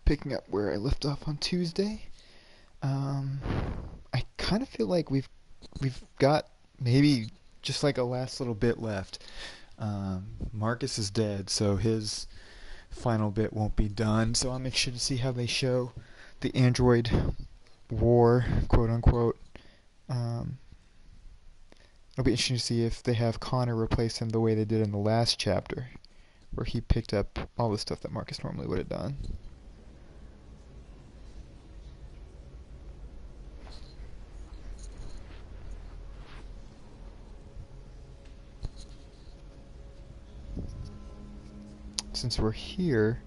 picking up where I left off on Tuesday. Um, I kind of feel like we've got maybe just like a last little bit left. Marcus is dead, so his final bit won't be done. So I'm anxious to see how they show the android war, quote unquote. Um, it'll be interesting to see if they have Connor replace him the way they did in the last chapter, where he picked up all the stuff that Marcus normally would have done. Since we're here,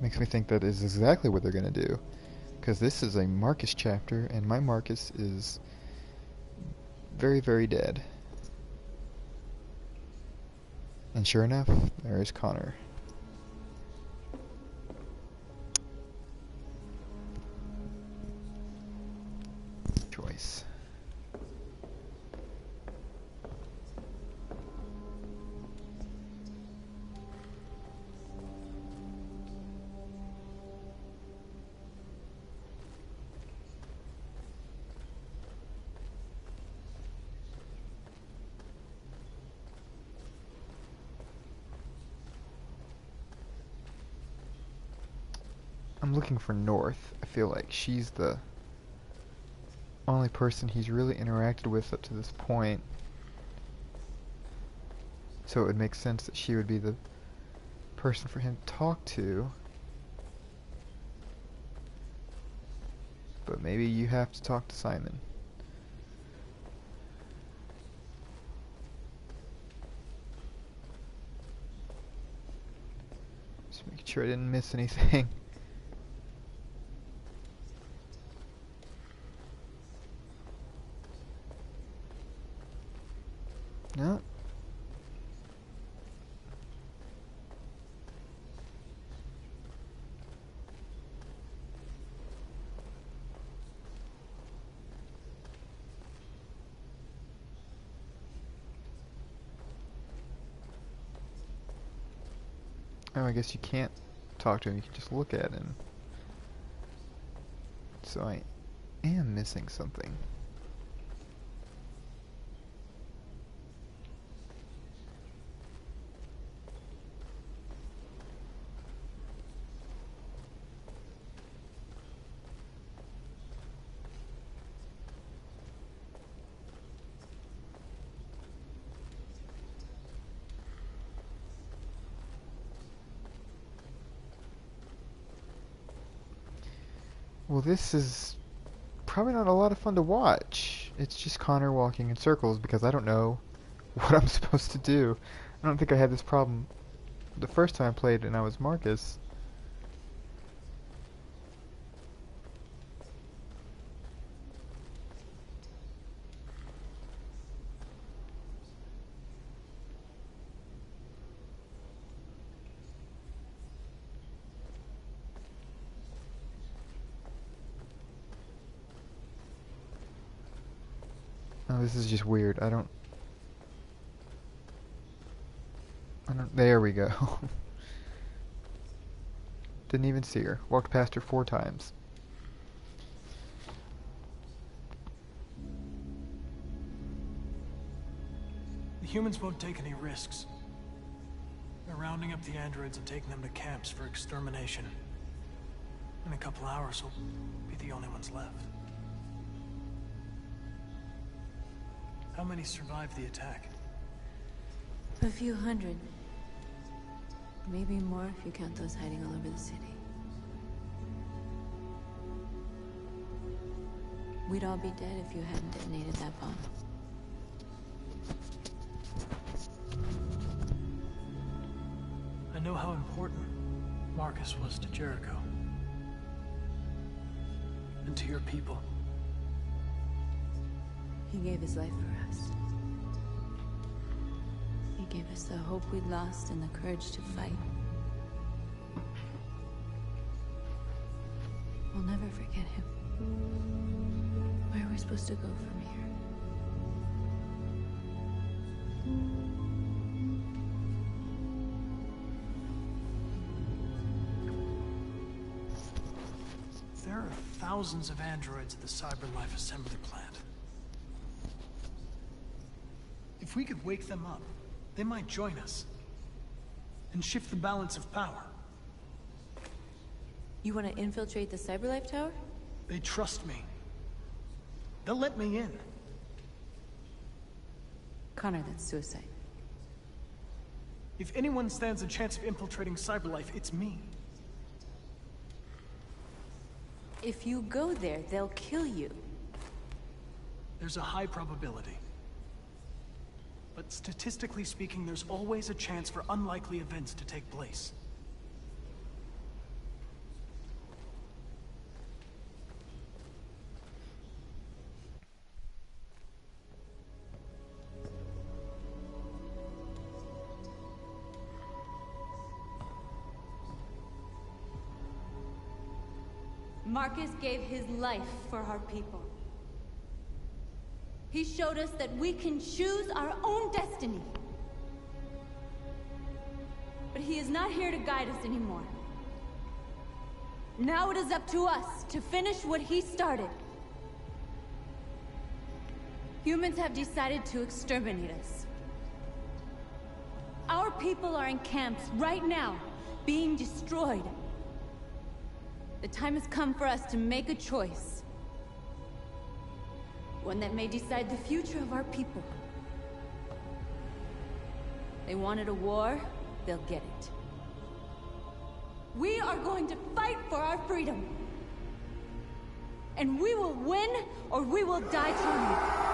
makes me think that is exactly what they're going to do. Because this is a Marcus chapter, and my Marcus is very, very dead. And sure enough, there is Connor. Choice. I'm looking for North. I feel like she's the only person he's really interacted with up to this point. So it would make sense that she would be the person for him to talk to. But maybe you have to talk to Simon. Just making sure I didn't miss anything. No. Oh, I guess you can't talk to him. You can just look at him. So I am missing something. Well, this is probably not a lot of fun to watch. It's just Connor walking in circles because I don't know what I'm supposed to do. I don't think I had this problem the first time I played and I was Marcus. Oh, this is just weird. There we go. Didn't even see her. Walked past her 4 times. The humans won't take any risks. They're rounding up the androids and taking them to camps for extermination. In a couple hours, we'll be the only ones left. How many survived the attack? A few hundred. Maybe more if you count those hiding all over the city. We'd all be dead if you hadn't detonated that bomb. I know how important Marcus was to Jericho. And to your people. He gave his life for us. He gave us the hope we'd lost and the courage to fight. We'll never forget him. Where are we supposed to go from here? thousands of androids at the CyberLife assembly plant. If we could wake them up, they might join us. And shift the balance of power. You want to infiltrate the CyberLife Tower? They trust me. They'll let me in. Connor, that's suicide. If anyone stands a chance of infiltrating CyberLife, it's me. If you go there, they'll kill you. There's a high probability. But statistically speaking, there's always a chance for unlikely events to take place. Marcus gave his life for our people. He showed us that we can choose our own destiny. But he is not here to guide us anymore. Now it is up to us to finish what he started. Humans have decided to exterminate us. Our people are in camps right now, being destroyed. The time has come for us to make a choice. One that may decide the future of our people. They wanted a war, they'll get it. We are going to fight for our freedom. And we will win, or we will die trying.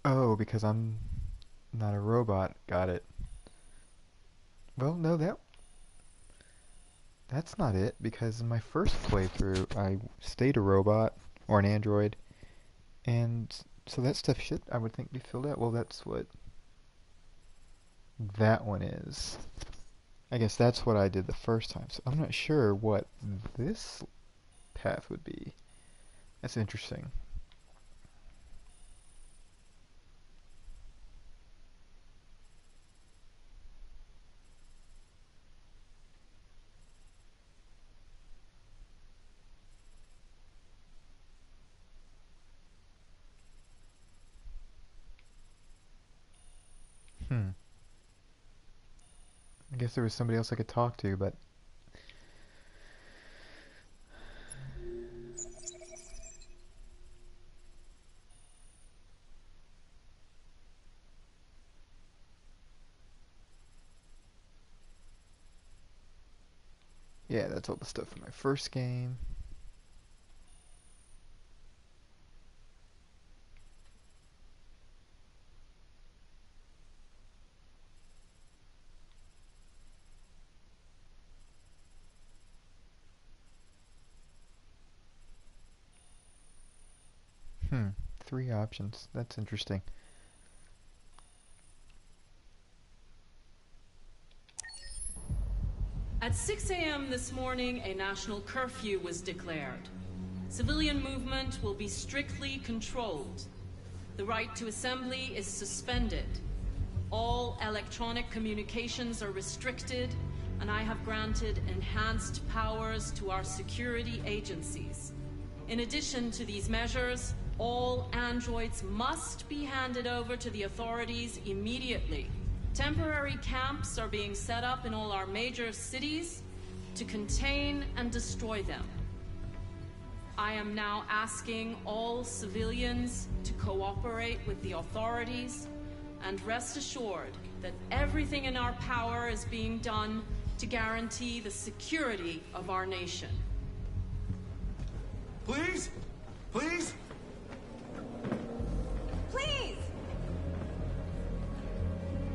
Oh, because I'm not a robot. Got it. Well, no, that's not it, because in my first playthrough, I stayed a robot, or an android, and so that stuff should, I would think, be filled out. Well, that's what that one is. I guess that's what I did the first time, so I'm not sure what this path would be. That's interesting. I guess there was somebody else I could talk to, but yeah, that's all the stuff from my first game. Hmm, 3 options. That's interesting. At 6 a.m. this morning, a national curfew was declared. Civilian movement will be strictly controlled. The right to assembly is suspended. All electronic communications are restricted, and I have granted enhanced powers to our security agencies. In addition to these measures, all androids must be handed over to the authorities immediately. Temporary camps are being set up in all our major cities to contain and destroy them. I am now asking all civilians to cooperate with the authorities and rest assured that everything in our power is being done to guarantee the security of our nation. Please? Please? please!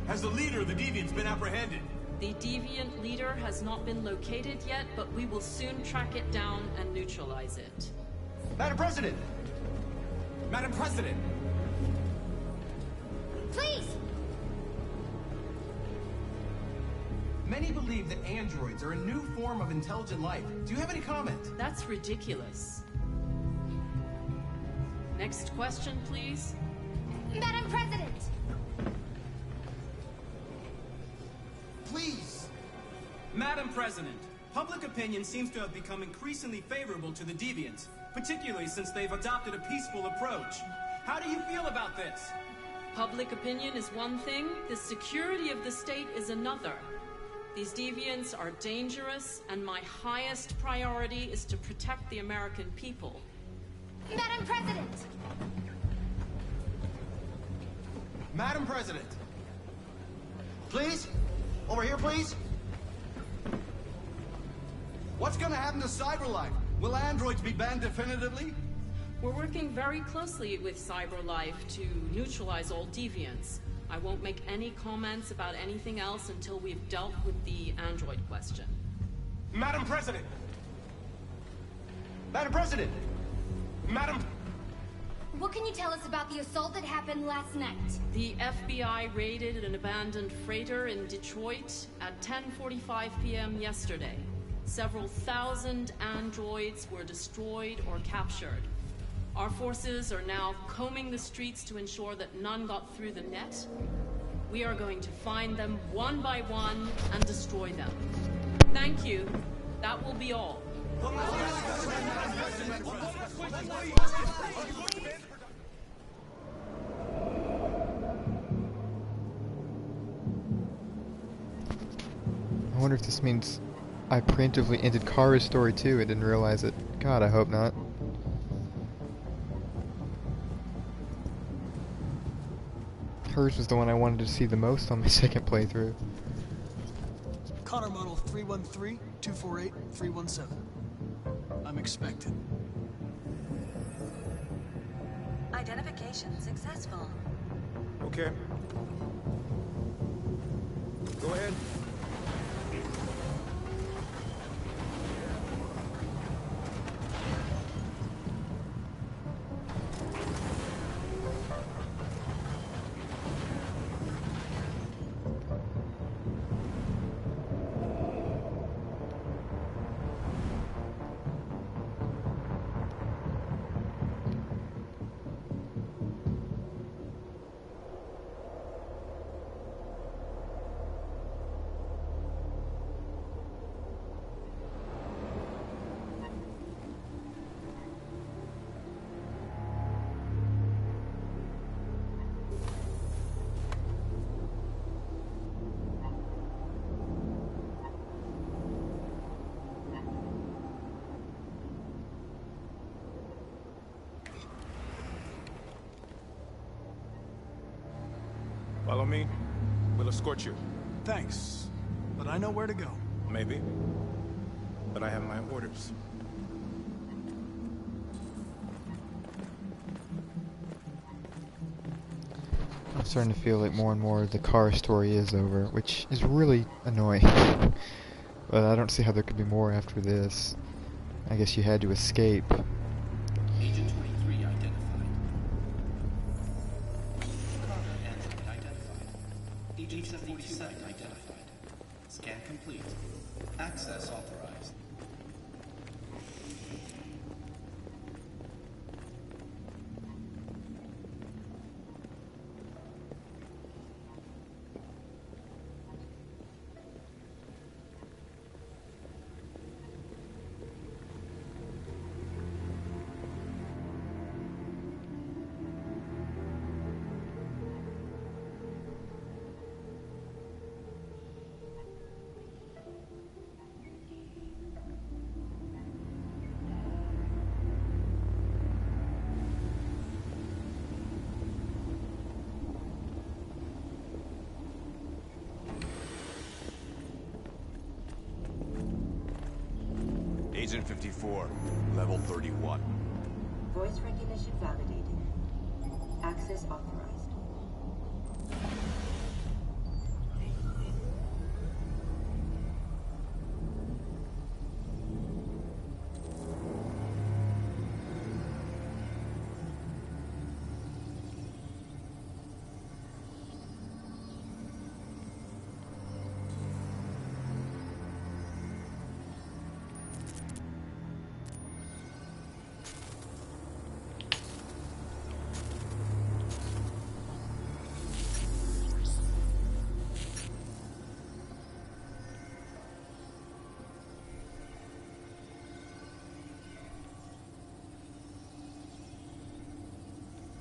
Has the leader of the Deviants been apprehended? The deviant leader has not been located yet, but we will soon track it down and neutralize it. Madam President! Madam President! Please! Many believe that androids are a new form of intelligent life. Do you have any comment? That's ridiculous. Next question, please. Madam President! Please! Madam President, public opinion seems to have become increasingly favorable to the Deviants, particularly since they've adopted a peaceful approach. How do you feel about this? Public opinion is one thing, the security of the state is another. These deviants are dangerous, and my highest priority is to protect the American people. Madam President! Madam President! Please? Over here, please? What's gonna happen to CyberLife? Will androids be banned definitively? We're working very closely with CyberLife to neutralize all deviants. I won't make any comments about anything else until we've dealt with the android question. Madam President! Madam President! Madam... What can you tell us about the assault that happened last night? The FBI raided an abandoned freighter in Detroit at 10:45 p.m. yesterday. Several thousand androids were destroyed or captured. Our forces are now combing the streets to ensure that none got through the net. We are going to find them one by one and destroy them. Thank you. That will be all. I wonder if this means I preemptively ended Kara's story too. I didn't realize it. God, I hope not. Hers was the one I wanted to see the most on my second playthrough. Connor model 313-248-317. I'm expected. Identification successful. Okay. Go ahead. Follow me. We'll escort you. Thanks, but I know where to go. Maybe. But I have my orders. I'm starting to feel like more and more the Kara story is over, which is really annoying. But I don't see how there could be more after this. I guess you had to escape. Agent 23 identified. Carter android identified. Agent 47 identified. Scan complete. Access authorized. Agent 54, level 31. Voice recognition validated. Access authorized.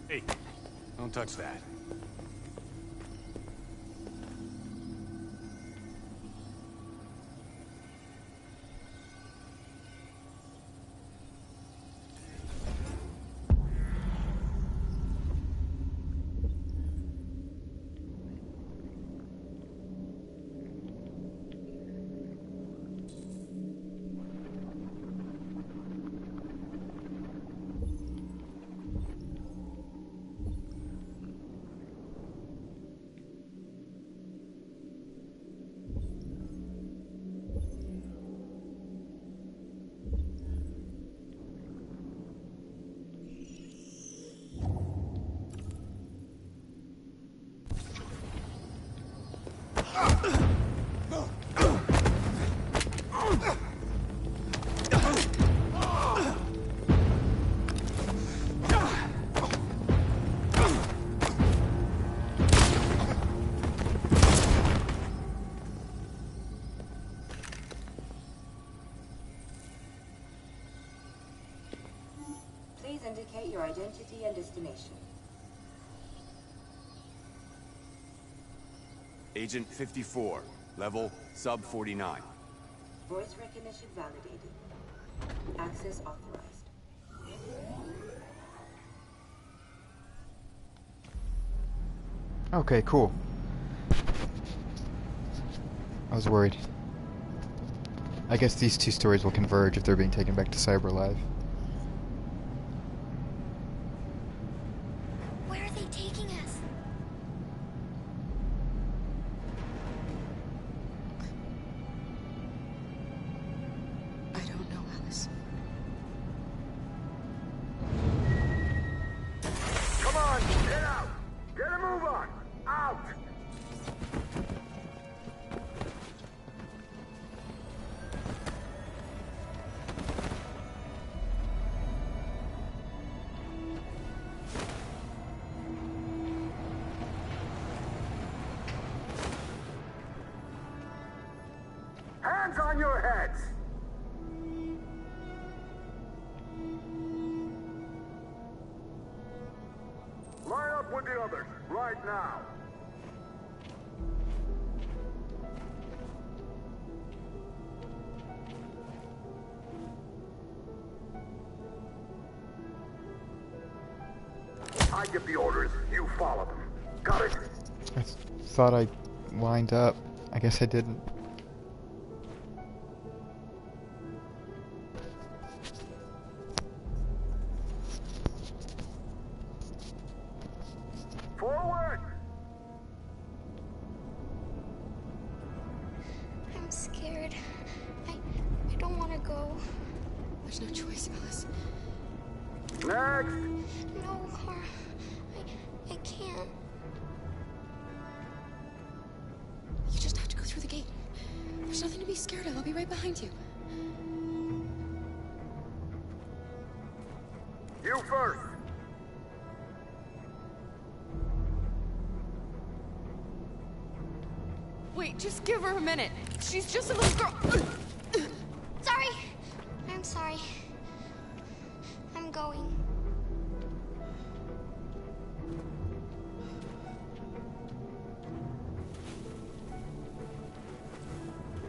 Hey, don't touch that. Please indicate your identity and destination. Agent 54, level sub 49. Voice recognition validated. Access authorized. Okay, cool. I was worried. I guess these two stories will converge if they're being taken back to CyberLive. Where are they taking us? I don't know, Alice. Come on, get out! Get a move on! Out! Hands on your heads! Line up with the others, right now. I give the orders, you follow them. Got it? I thought I lined up. I guess I didn't. Forward! I'm scared. I don't want to go. There's no choice, Alice. Next! No, Cora. I can't. You just have to go through the gate. There's nothing to be scared of. I'll be right behind you. You first! Wait, just give her a minute. She's just a little girl. Sorry. I'm sorry. I'm going.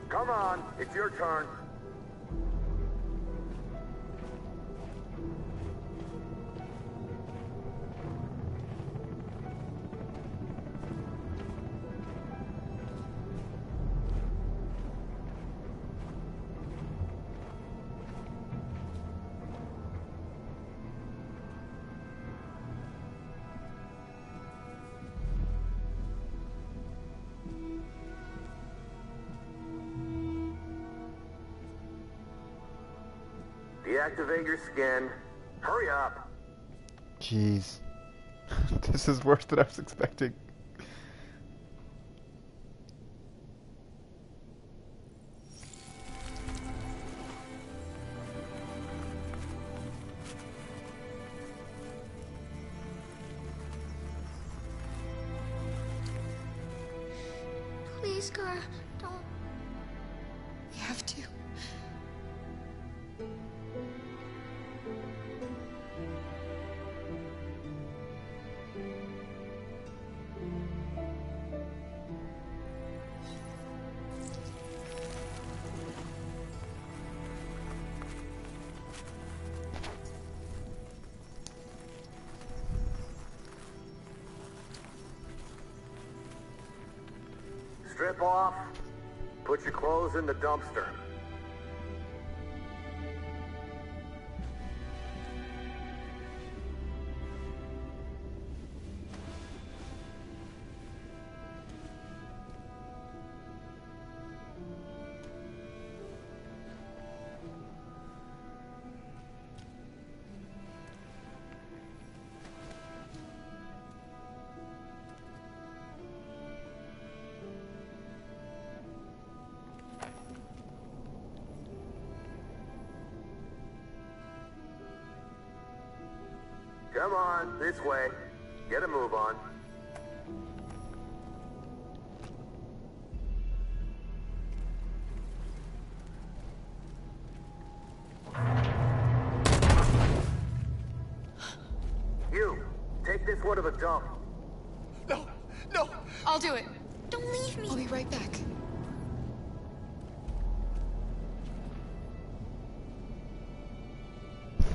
Come on, it's your turn. Deactivate your skin. Hurry up. Jeez. This is worse than I was expecting. Please, Kara, don't. We have to. Strip off. Put your clothes in the dumpster. Come on, this way. Get a move on. You, take this one to the dump. No, no! I'll do it. Don't leave me. I'll be right back.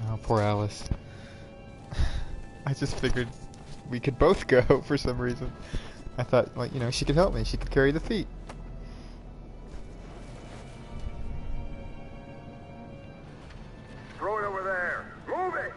Oh, poor Alice. I just figured we could both go for some reason. I thought, like, you know, she could help me. She could carry the feet. Throw it over there. Move it!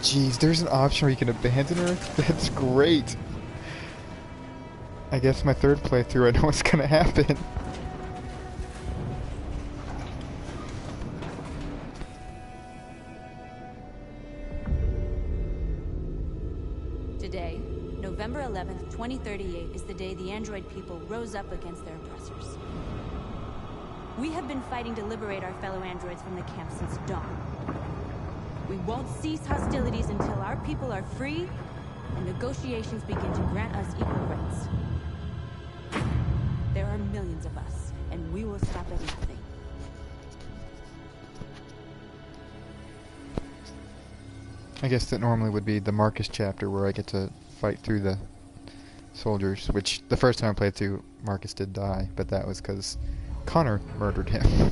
Jeez, there's an option where you can abandon her? That's great. I guess my third playthrough, I know what's gonna happen. Today, November 11th, 2038, is the day the android people rose up against their oppressors. We have been fighting to liberate our fellow androids from the camp since dawn. We won't cease hostilities until our people are free and negotiations begin to grant us equal rights. There are millions of us, and we will stop at nothing. I guess that normally would be the Marcus chapter where I get to fight through the soldiers, which the first time I played through, Marcus did die, but that was because Connor murdered him.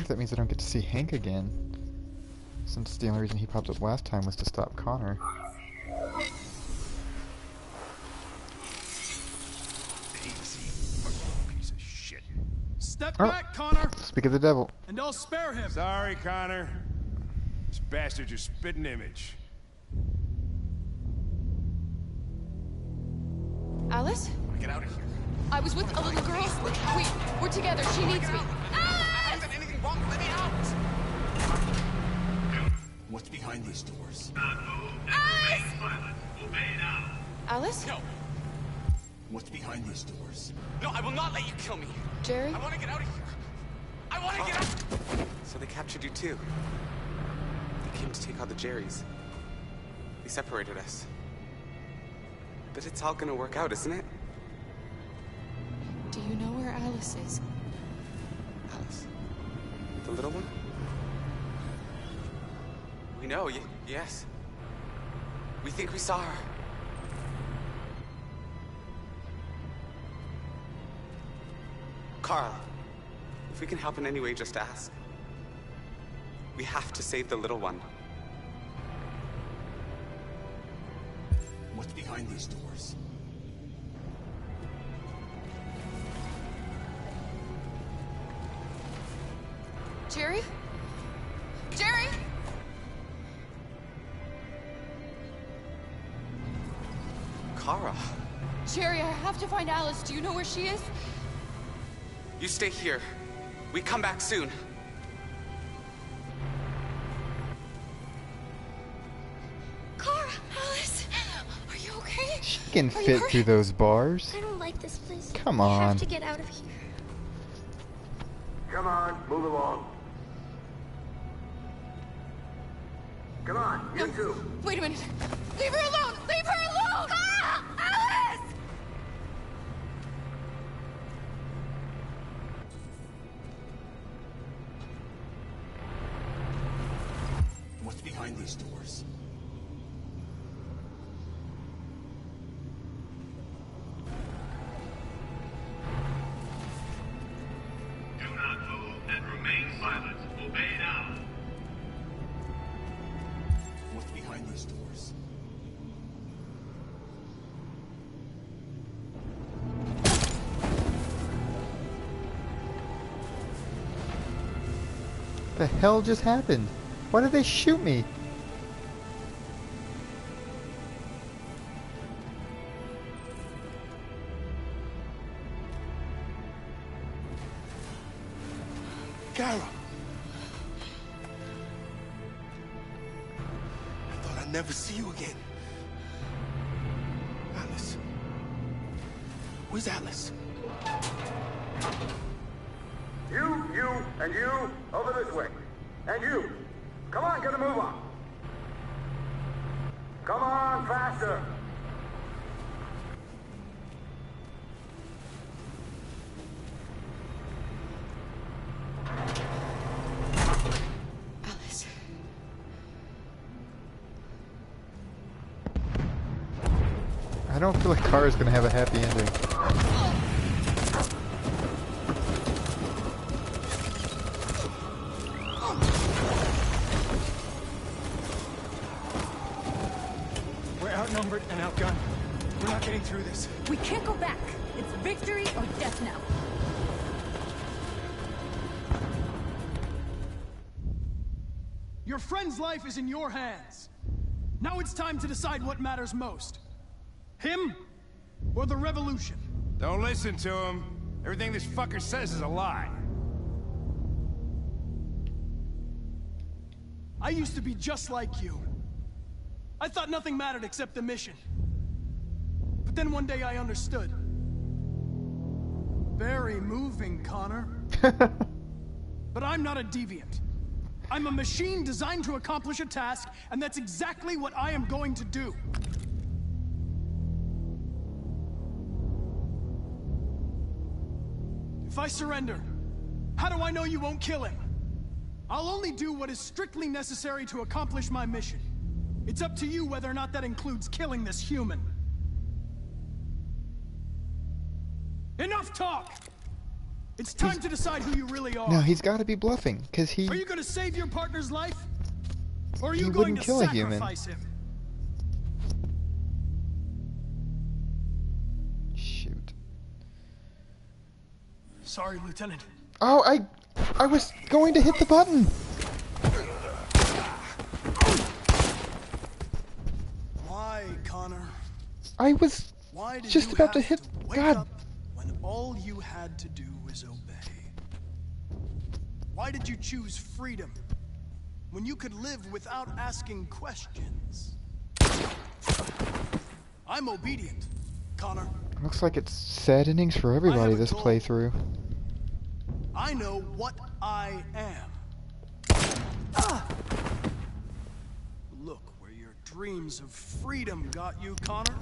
wonder if that means I don't get to see Hank again. Since the only reason he popped up last time was to stop Connor. Piece of shit. Step back, Connor! Speak of the devil. And I'll spare him. Sorry, Connor. This bastard's your spitting image. Alice? Get out of here. I was with a little girl. Wait, we're together. She needs me. I haven't done anything wrong. Let me out. What's behind these doors? Alice? No. What's behind these doors? No, I will not let you kill me. Jerry? I want to get out of here. I want to get out. So they captured you too. They came to take out the Jerrys. They separated us. But it's all gonna work out, isn't it? Do you know where Alice is? Alice? The little one? We know, yes. We think we saw her. Carl, if we can help in any way, just ask. We have to save the little one. What's behind these doors? Jerry? Jerry? Kara, Jerry, I have to find Alice. Do you know where she is? you stay here. We come back soon. Kara! Alice! Are you okay? She can Are you fit hurt? through those bars. I don't like this place. Come I on. have to get out of here. Come on, move along. Come on, you two. Wait a minute. Leave her alone! Leave her alone! Kara! Alice! What's behind these doors? Do not move and remain silent. Obey now. What's behind these doors? The hell just happened? Why did they shoot me? Kara! I thought I'd never see you again. Alice. Where's Alice? You, and you, over this way. And you. Come on, get a move on. Come on, faster. Alice. I don't feel like Kara's gonna have a happy ending. We're outnumbered and outgunned. We're not getting through this. We can't go back. It's victory or death now. Your friend's life is in your hands. Now it's time to decide what matters most. Him or the revolution? Don't listen to him. Everything this fucker says is a lie. I used to be just like you. I thought nothing mattered except the mission. But then one day I understood. Very moving, Connor. But I'm not a deviant. I'm a machine designed to accomplish a task, and that's exactly what I am going to do. If I surrender, how do I know you won't kill him? I'll only do what is strictly necessary to accomplish my mission. It's up to you whether or not that includes killing this human. Enough talk! It's time to decide who you really are. No, he's got to be bluffing, because he... Are you going to save your partner's life? Or are He you going wouldn't to kill a human. sacrifice him? Shoot. Sorry, Lieutenant. Oh, I was going to hit the button. Why, Connor? I was Why did just you about to have hit... wake God. up when all you had to do was obey? Why did you choose freedom when you could live without asking questions? I'm obedient, Connor. Looks like it's sad endings for everybody this playthrough. I know what I am. Look where your dreams of freedom got you, Connor.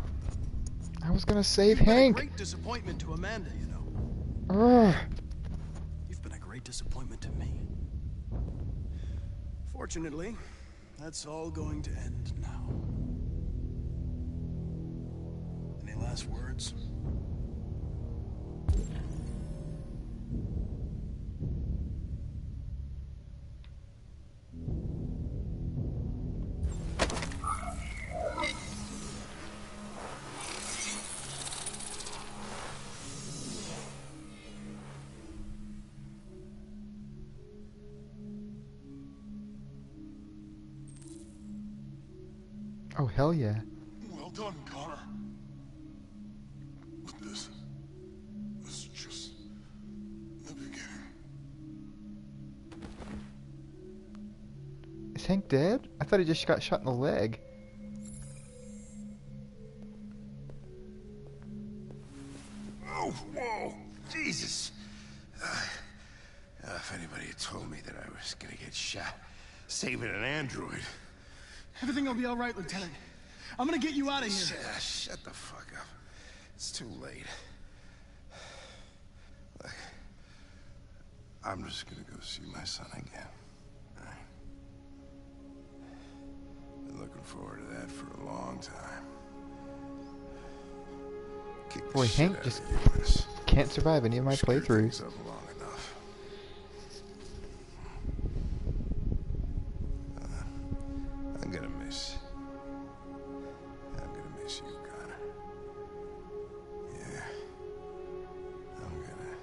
I was gonna save You've been Hank. a great disappointment to Amanda, you know. Ugh. You've been a great disappointment to me. Fortunately, that's all going to end now. Any last words? Oh, hell yeah. Well done, Connor. But this is just the beginning. Is Hank dead? I thought he just got shot in the leg. Oh, whoa! Jesus! If anybody had told me that I was gonna get shot saving an android... Everything will be all right, Lieutenant. I'm gonna get you out of here. Shut the fuck up. It's too late. Look, I'm just gonna go see my son again. All right? Been looking forward to that for a long time. Kick the Boy, shit Hank out just of the US. can't survive any of my Screwed things playthroughs. up long enough. I'm gonna miss you, Connor. Yeah. I'm gonna...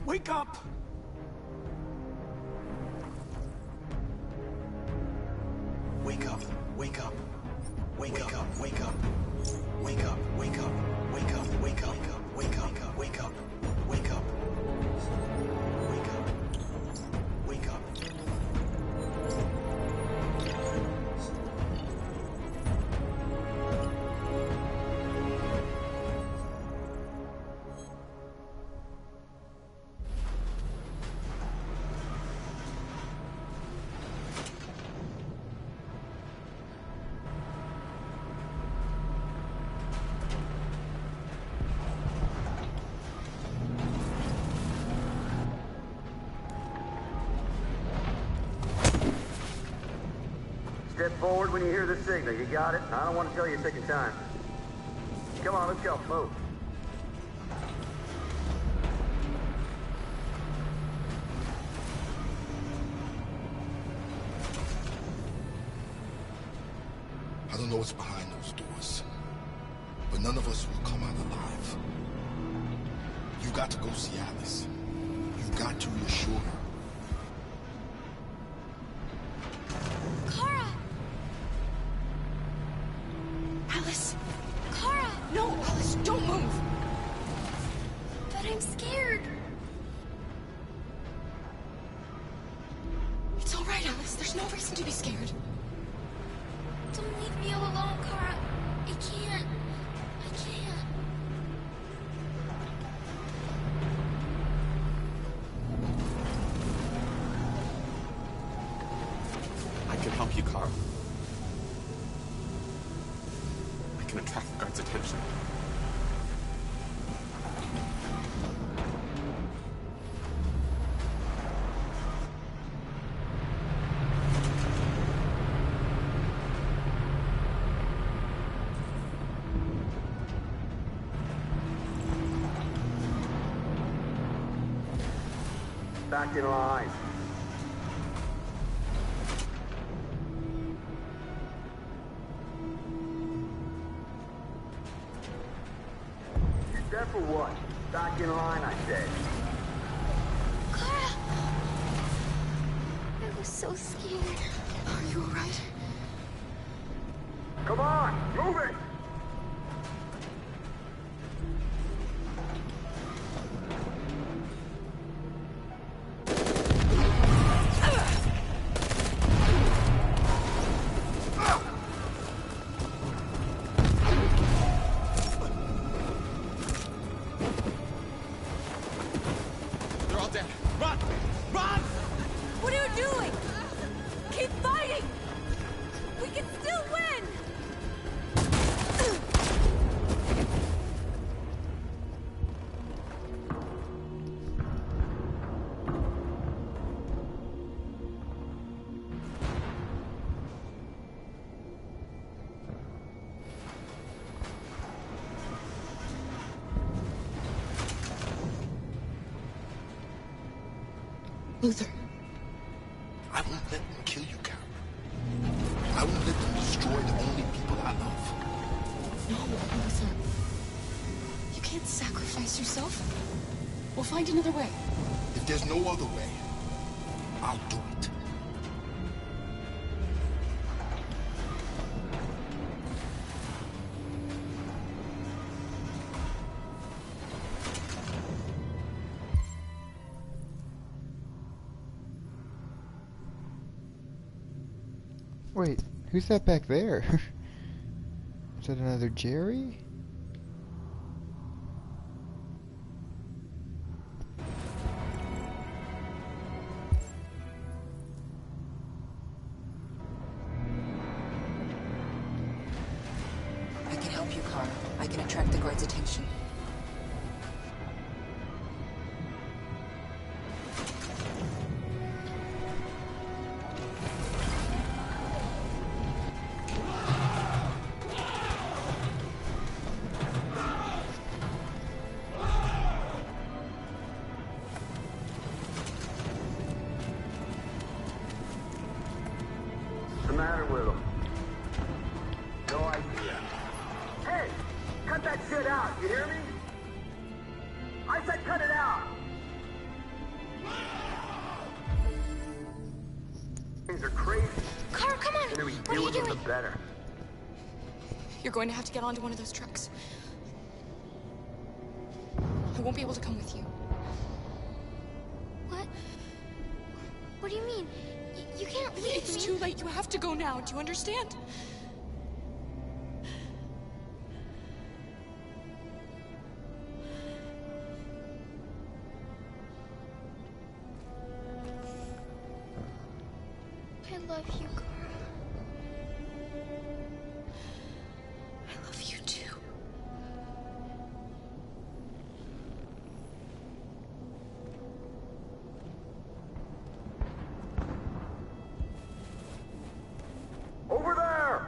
Wake up! Wake up, wake up. Wake up, wake up. Wake up, wake up. Wake up, wake up. Wake up, wake up. Wake up. Wake up. Wake up. Step forward when you hear the signal. You got it? I don't want to tell you a second time. Come on, let's go. Move. I don't know what's behind those doors, but none of us will come out alive. You got to go see Alice. You got to reassure her. Kara! Alice! Kara! No, Alice, don't move! But I'm scared. It's all right, Alice. There's no reason to be scared. Don't leave me all alone, Kara. I can't. help you, Carl. I can attract the guards' attention. Back in line. There for what? Back in line, I said. Clara! I was so scared. Are you alright? Come on, move it! Luther. I won't let them kill you, Carol. I won't let them destroy the only people I love. No, Luther. You can't sacrifice yourself. We'll find another way. If there's no other way, I'll do it. Wait, who's that back there? Is that another Jerry? I can help you, Carl. I can attract the guards' attention. What's the matter with him? No idea. Hey! Cut that shit out, you hear me? I said cut it out! Things are crazy. Carl, come on! The sooner we What are deal you with them, the doing? better. You're going to have to get onto one of those trucks. I won't be able to come with you. What? What do you mean? You can't leave It's me. too late. You have to go now. Do you understand? I love you, Cora. I love you too. Over there!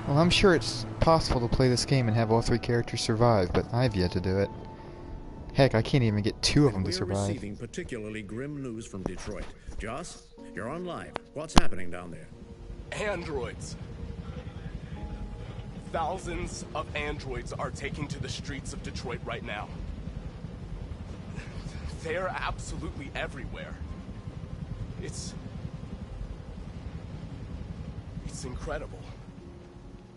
Well, I'm sure it's possible to play this game and have all three characters survive, but I've yet to do it. Heck, I can't even get two of them to We're survive. receiving particularly grim news from Detroit. Joss, you're on live. What's happening down there? Androids. Thousands of androids are taking to the streets of Detroit right now. They're absolutely everywhere. It's incredible.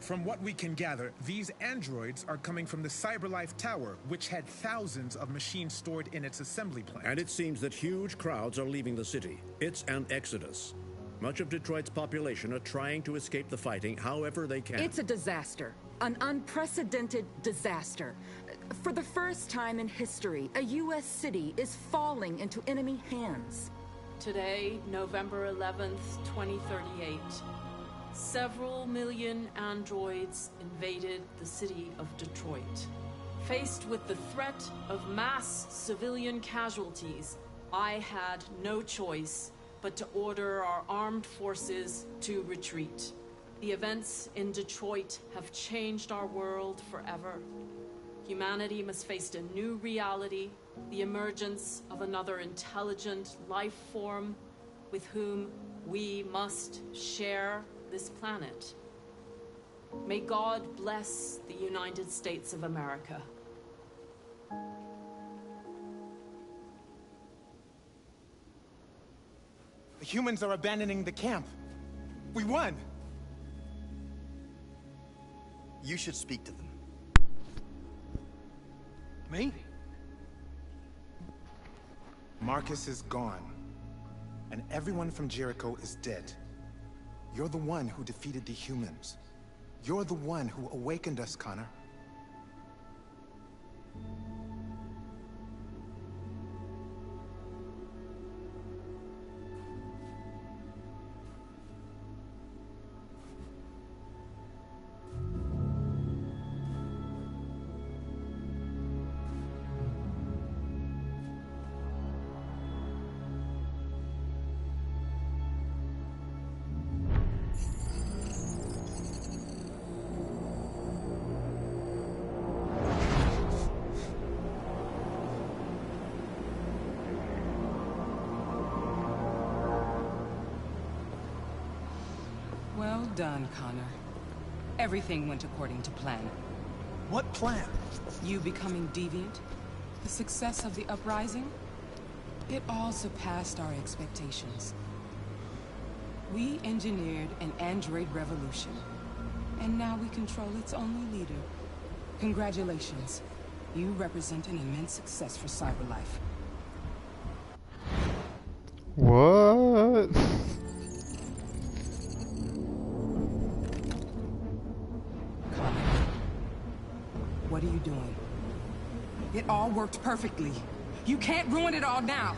From what we can gather, these androids are coming from the CyberLife Tower, which had thousands of machines stored in its assembly plant. And it seems that huge crowds are leaving the city. It's an exodus. Much of Detroit's population are trying to escape the fighting however they can. It's a disaster. An unprecedented disaster. For the first time in history, a U.S. city is falling into enemy hands. Today, November 11th, 2038, several million androids invaded the city of Detroit. Faced with the threat of mass civilian casualties, I had no choice but to order our armed forces to retreat. The events in Detroit have changed our world forever. Humanity must face a new reality, the emergence of another intelligent life form with whom we must share this planet. May God bless the United States of America. The humans are abandoning the camp. We won! You should speak to them. Me? Marcus is gone. And everyone from Jericho is dead. You're the one who defeated the humans. You're the one who awakened us, Connor. Well done, Connor. Everything went according to plan. What plan? You becoming deviant, the success of the uprising, it all surpassed our expectations. We engineered an android revolution, and now we control its only leader. Congratulations. You represent an immense success for CyberLife. What? What are you doing? It all worked perfectly. You can't ruin it all now.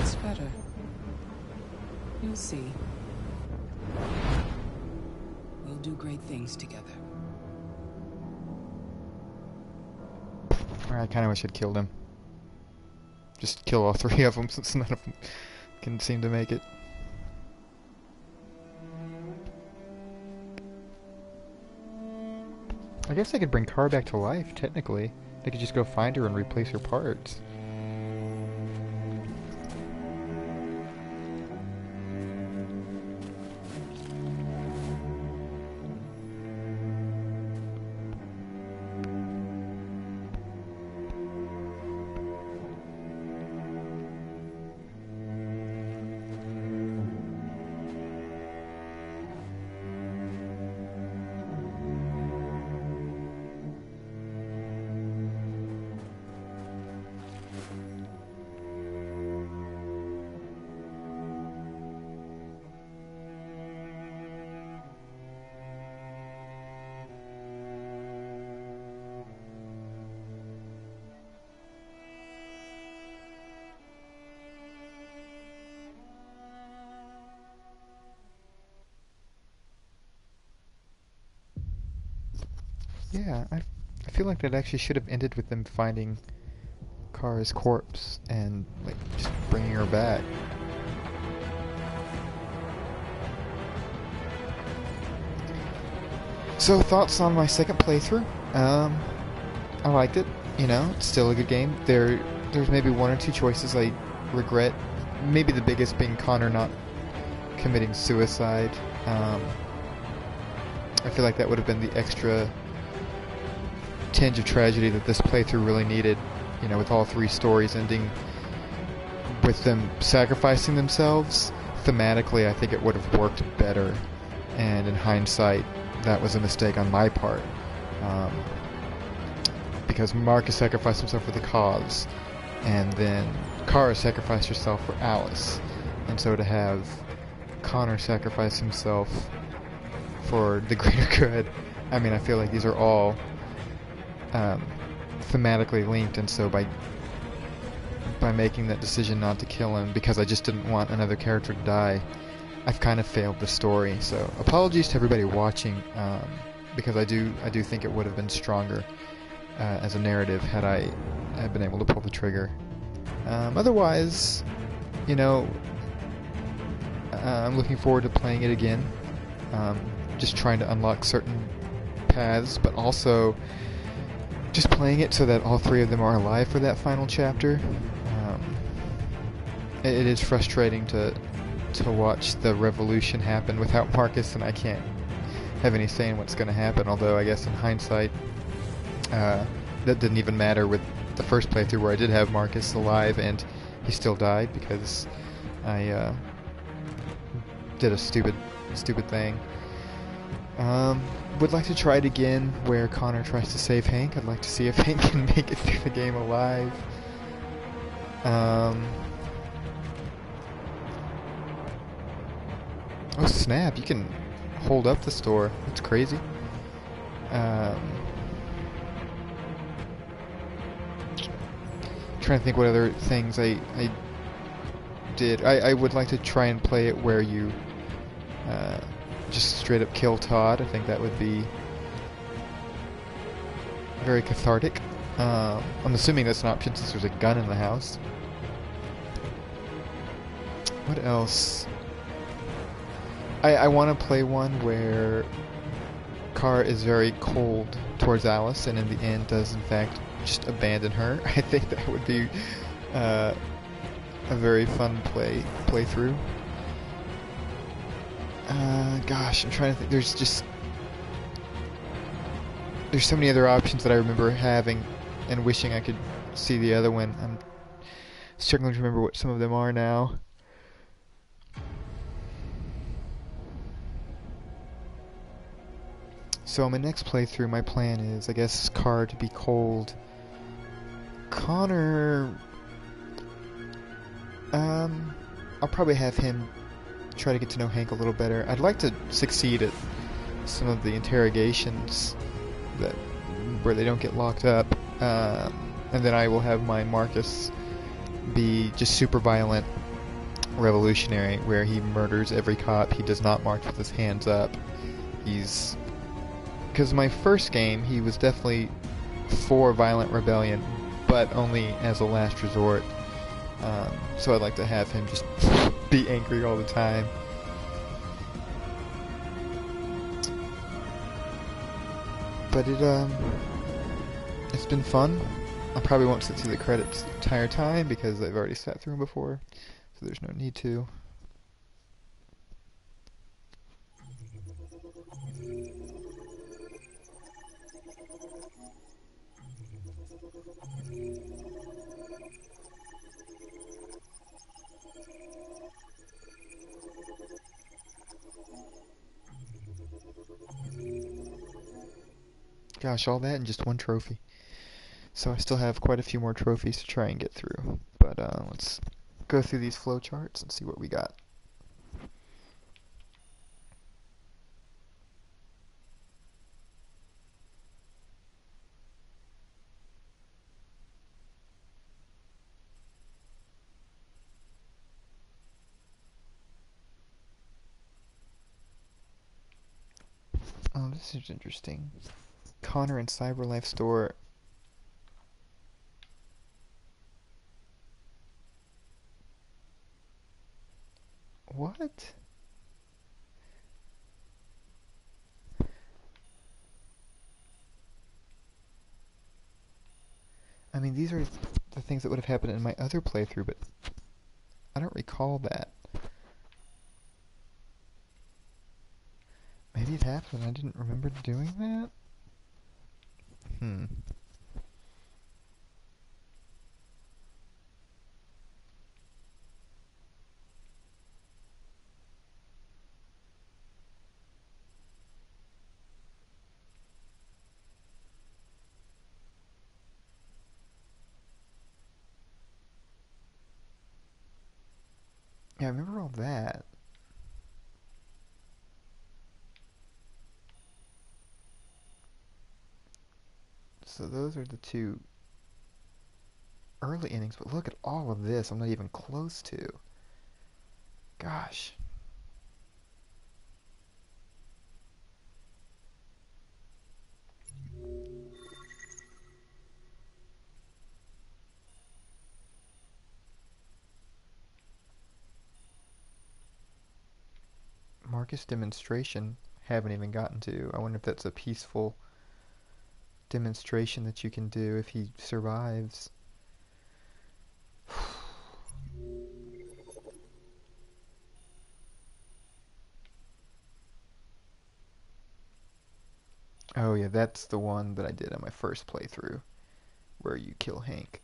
It's better. You'll see. We'll do great things together. I kind of wish I'd killed him. Just kill all three of them since none of them can seem to make it. I guess I could bring Kara back to life, technically. I could just go find her and replace her parts. Yeah, I feel like that actually should have ended with them finding Kara's corpse and, like, just bringing her back. So, thoughts on my second playthrough? I liked it. You know, it's still a good game. There's maybe one or two choices I regret. Maybe the biggest being Connor not committing suicide. I feel like that would have been the extra tinge of tragedy that this playthrough really needed. You know, with all three stories ending with them sacrificing themselves. Thematically, I think it would have worked better. And in hindsight, that was a mistake on my part. Because Marcus sacrificed himself for the cause, and then Kara sacrificed herself for Alice. And so to have Connor sacrifice himself for the greater good, I mean, I feel like these are all thematically linked, and so by making that decision not to kill him, because I just didn't want another character to die, I've kind of failed the story. So apologies to everybody watching, because I do think it would have been stronger as a narrative had I had been able to pull the trigger. Otherwise, you know, I'm looking forward to playing it again. Just trying to unlock certain paths, but also just playing it so that all three of them are alive for that final chapter. It is frustrating to watch the revolution happen without Marcus, and I can't have any say in what's going to happen, although I guess in hindsight that didn't even matter with the first playthrough where I did have Marcus alive and he still died because I did a stupid thing. Would like to try it again where Connor tries to save Hank. I'd like to see if Hank can make it through the game alive. Oh snap, you can hold up the store. That's crazy. Trying to think what other things I did. I would like to try and play it where you just straight up kill Todd. I think that would be very cathartic. I'm assuming that's an option since there's a gun in the house. What else? I want to play one where Kara is very cold towards Alice and in the end does in fact just abandon her. I think that would be a very fun playthrough. Gosh, I'm trying to think. There's so many other options that I remember having and wishing I could see the other one. I'm struggling to remember what some of them are now. So my next playthrough, my plan is, I guess, Kara to be cold. Connor, I'll probably have him try to get to know Hank a little better. I'd like to succeed at some of the interrogations where they don't get locked up, and then I will have my Marcus be just super violent revolutionary, where he murders every cop. He does not march with his hands up. Because my first game, he was definitely for violent rebellion, but only as a last resort. So I'd like to have him just be angry all the time. But it's been fun. I probably won't sit through the credits the entire time because I've already sat through them before, so there's no need to. Gosh, all that and just one trophy. So I still have quite a few more trophies to try and get through. But let's go through these flowcharts and see what we got. Oh, this is interesting. Connor and CyberLife Store. What? I mean, these are the things that would have happened in my other playthrough, but I don't recall that. Maybe it happened. I didn't remember doing that. Yeah, I remember all that. So those are the two early innings, but look at all of this I'm not even close to. Gosh. Marcus demonstration, haven't even gotten to. I wonder if that's a peaceful demonstration that you can do if he survives. Oh yeah, that's the one that I did on my first playthrough, where you kill Hank.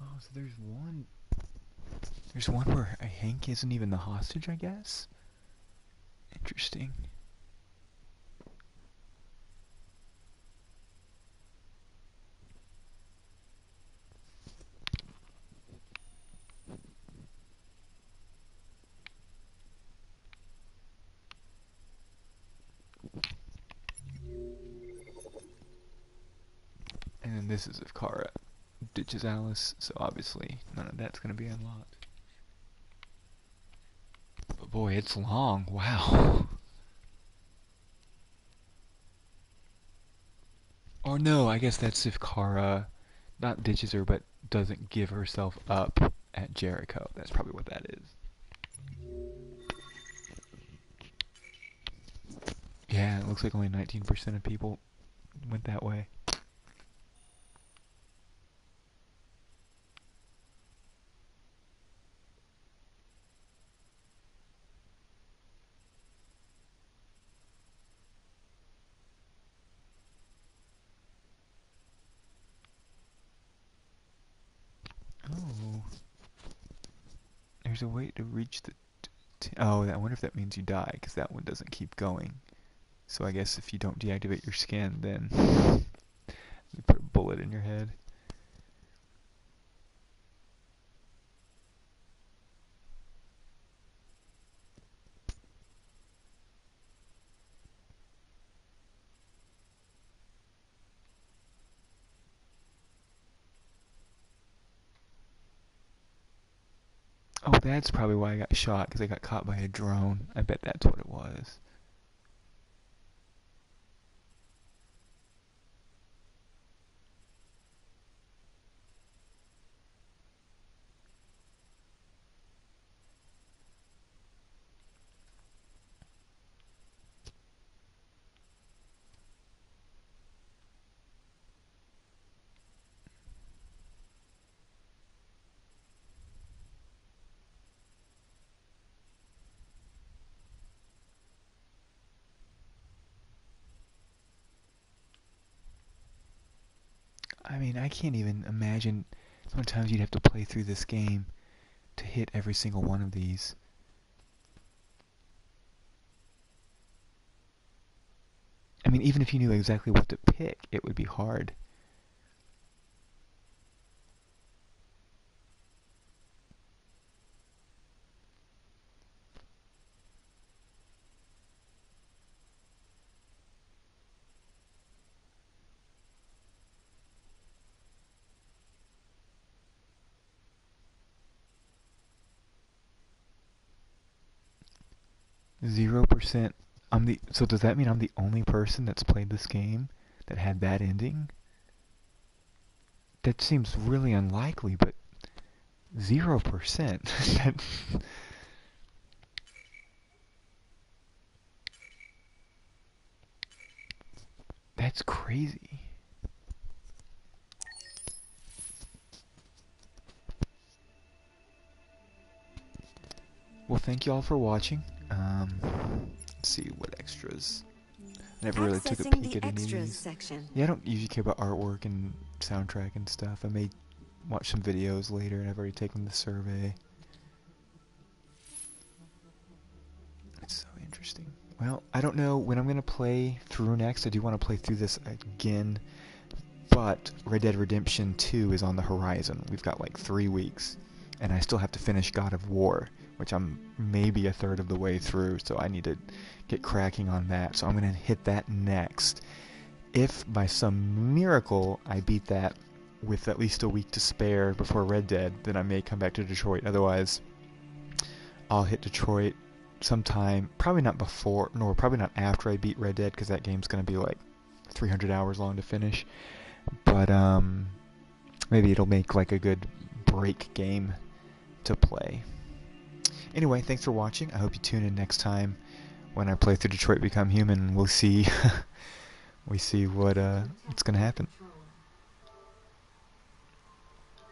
Oh, so there's one where Hank isn't even the hostage, I guess? Interesting. And then this is if Kara ditches Alice, so obviously none of that's going to be unlocked. But boy, it's long. Wow. Or no, I guess that's if Kara not ditches her, but doesn't give herself up at Jericho. That's probably what that is. Yeah, it looks like only 19% of people went that way. Oh. There's a way to reach the... Oh, I wonder if that means you die, because that one doesn't keep going. So I guess if you don't deactivate your skin, then you put a bullet in your head. Oh, that's probably why I got shot, because I got caught by a drone. I bet that's what it was. I mean, I can't even imagine how many times you'd have to play through this game to hit every single one of these. I mean, even if you knew exactly what to pick, it would be hard. 0%. So does that mean I'm the only person that's played this game that had that ending? That seems really unlikely, but 0%. That's crazy. Well, thank you all for watching. Let's see what extras. I never really took a peek at any of these. Section. Yeah, I don't usually care about artwork and soundtrack and stuff. I may watch some videos later, and I've already taken the survey. It's so interesting. Well, I don't know when I'm going to play through next. I do want to play through this again, but Red Dead Redemption 2 is on the horizon. We've got like 3 weeks, and I still have to finish God of War, which I'm maybe a third of the way through, so I need to get cracking on that. So I'm going to hit that next. If by some miracle I beat that with at least a week to spare before Red Dead, then I may come back to Detroit. Otherwise, I'll hit Detroit sometime, probably not before, nor probably not after I beat Red Dead, because that game's going to be like 300 hours long to finish. But maybe it'll make like a good break game to play. Anyway, thanks for watching. I hope you tune in next time when I play through Detroit Become Human. We'll see we see what's gonna happen.